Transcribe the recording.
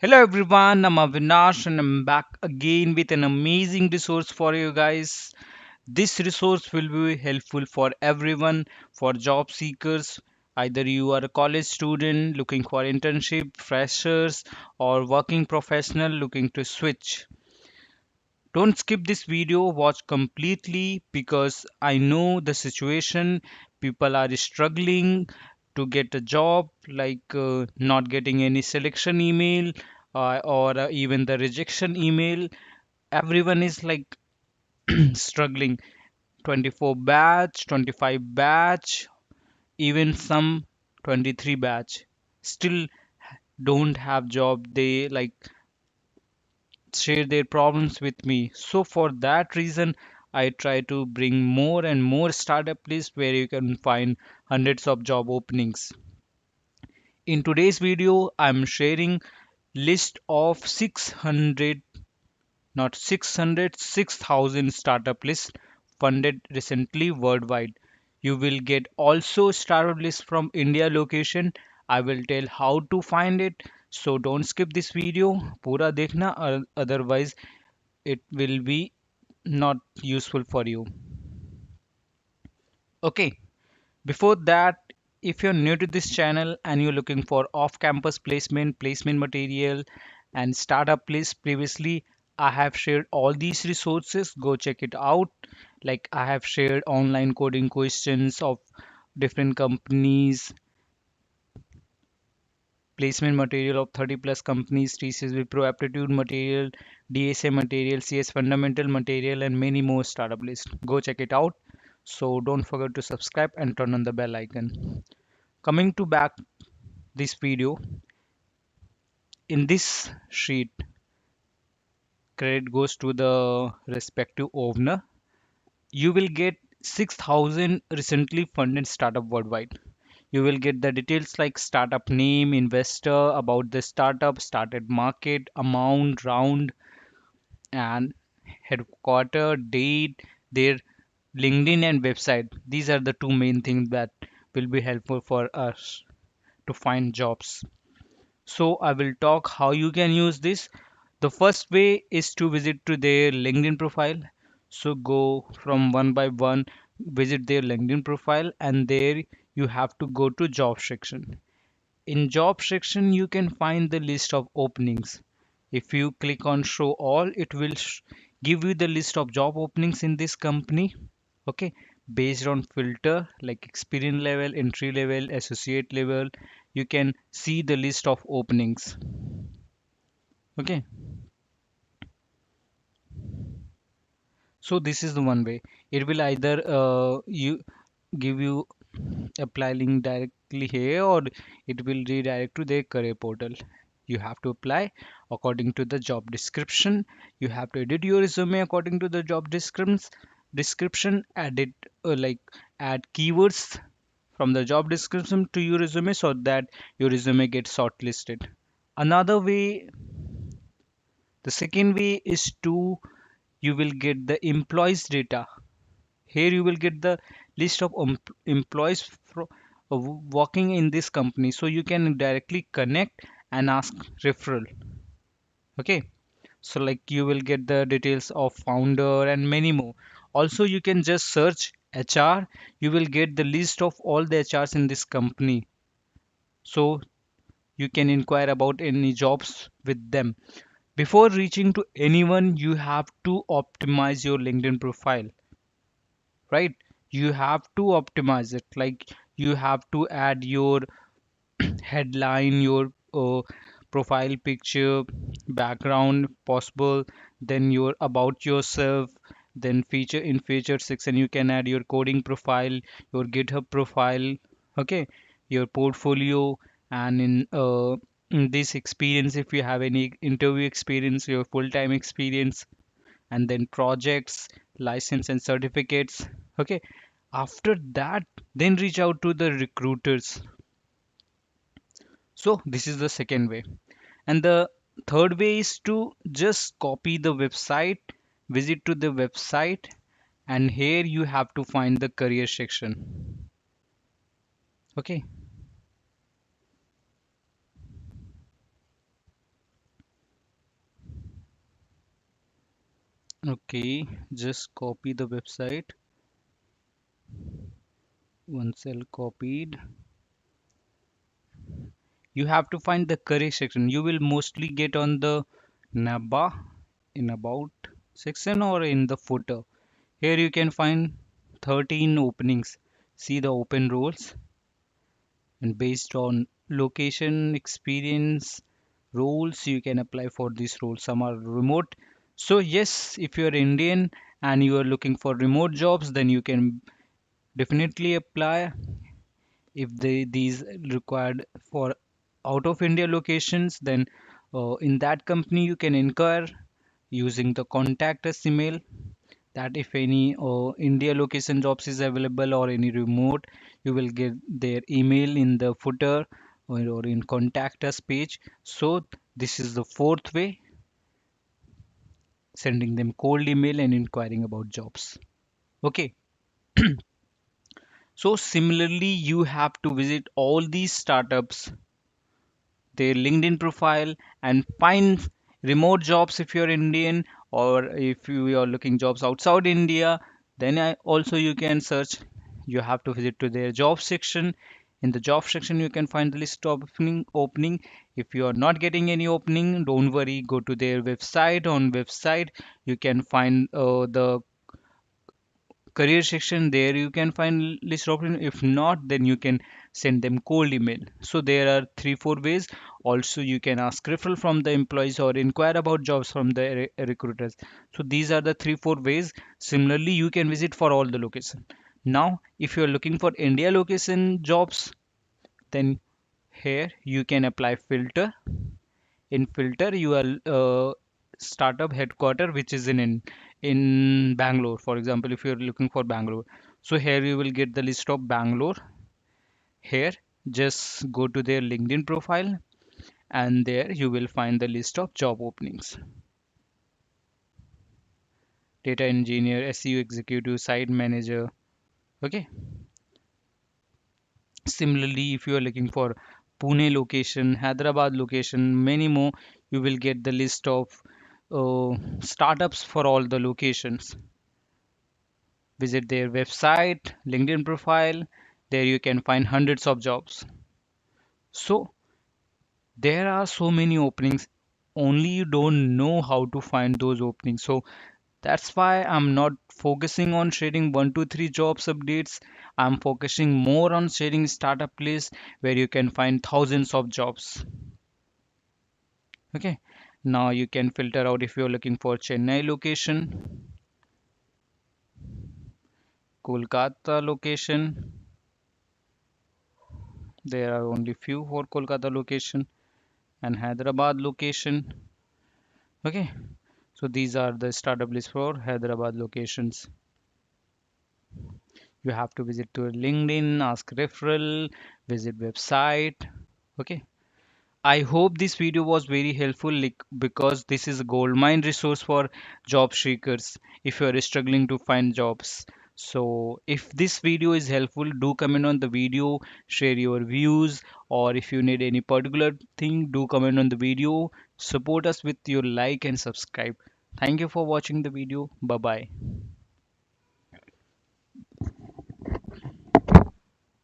Hello everyone, I'm Avinash and I'm back again with an amazing resource for you guys. This resource will be helpful for everyone, for job seekers, either you are a college student looking for internship, freshers, or working professional looking to switch. Don't skip this video, watch completely because I know the situation. People are struggling to get a job, like not getting any selection email or even the rejection email. Everyone is like struggling. 24 batch, 25 batch, even some 23 batch. Still don't have job. They like share their problems with me. So for that reason, I try to bring more and more startup lists where you can find hundreds of job openings. In today's video, I'm sharing list of 600, not 600, 6,000 startup lists funded recently worldwide. You will get also startup list from India location. I will tell how to find it. So don't skip this video. पूरा देखना otherwise it will be not useful for you. Okay, before that, if you're new to this channel and you're looking for off-campus placement material, and startup list previously, I have shared all these resources. Go check it out. Like I have shared online coding questions of different companies, placement material of 30 plus companies, thesis with pro aptitude material, DSA material, CS fundamental material, and many more startup lists. Go check it out. So don't forget to subscribe and turn on the bell icon. Coming to back this video, in this sheet, credit goes to the respective owner. You will get 6,000 recently funded startup worldwide. You will get the details like startup name, investor, about the startup, started market, amount, round, and headquarter, date, their LinkedIn and website. These are the two main things that will be helpful for us to find jobs. So I will talk how you can use this. The first way is to visit to their LinkedIn profile. So go from one by one, visit their LinkedIn profile, and there you have to go to job section. In job section, you can find the list of openings. If you click on show all, it will give you the list of job openings in this company. Okay, based on filter like experience level, entry level, associate level, you can see the list of openings. Okay, so this is the one way. It will either you give you apply link directly here, or it will redirect to their career portal. You have to apply according to the job description. You have to edit your resume according to the job description, edit like add keywords from the job description to your resume so that your resume gets shortlisted. Another way, the second way is to you will get the employees data. Here you will get the list of employees working in this company, so you can directly connect and ask referral. Okay, so like you will get the details of founder and many more. Also you can just search HR. You will get the list of all the HRs in this company, so you can inquire about any jobs with them. Before reaching to anyone, you have to optimize your LinkedIn profile, right? You have to optimize it. Like you have to add your headline, your profile picture, background possible, then your about yourself, then feature section you can add your coding profile, your GitHub profile, okay, your portfolio, and in this experience, if you have any interview experience, your full-time experience, and then projects, license and certificates. Okay, after that, then reach out to the recruiters. So this is the second way. And the third way is to just copy the website, visit to the website, and here you have to find the career section. Okay, Okay, just copy the website. One cell copied. You have to find the career section. You will mostly get on the NABA in about section or in the footer. Here you can find 13 openings. See the open roles, and based on location, experience, roles you can apply for these roles. Some are remote. So yes, if you're Indian and you are looking for remote jobs, then you can definitely apply. If these required for out of India locations, then in that company you can inquire using the contact us email, that if any India location jobs is available or any remote, you will get their email in the footer or in contact us page. So this is the fourth way, sending them cold email and inquiring about jobs. Okay. So similarly, you have to visit all these startups, their LinkedIn profile, and find remote jobs if you're Indian, or if you are looking jobs outside India, then also you can search. You have to visit to their job section. In the job section, you can find the list of opening. If you are not getting any opening, don't worry. Go to their website. On website, you can find the career section. There you can find list of options. If not, then you can send them cold email. So there are 3 4 ways. Also you can ask referral from the employees or inquire about jobs from the recruiters. So these are the 3 4 ways. Similarly, you can visit for all the location. Now if you are looking for India location jobs, then here you can apply filter. In filter you are startup headquarter which is in Bangalore. For example, if you're looking for Bangalore, so here you will get the list of Bangalore. Here just go to their LinkedIn profile, and there you will find the list of job openings: data engineer, SEO executive, site manager. Okay. Similarly, if you are looking for Pune location, Hyderabad location, many more, you will get the list of startups for all the locations. Visit their website, LinkedIn profile. There you can find hundreds of jobs. So there are so many openings. Only you don't know how to find those openings. So that's why I'm not focusing on sharing 1 2 3 jobs updates. I'm focusing more on sharing startup list where you can find thousands of jobs. Okay. Now you can filter out if you're looking for Chennai location, Kolkata location. There are only few for Kolkata location, and Hyderabad location. Okay, so these are the startup list for Hyderabad locations. You have to visit to LinkedIn, ask referral, visit website. Okay. I hope this video was very helpful, like, because this is a gold mine resource for job seekers if you are struggling to find jobs. So if this video is helpful, do comment on the video, share your views, or if you need any particular thing, do comment on the video. Support us with your like and subscribe. Thank you for watching the video. Bye bye.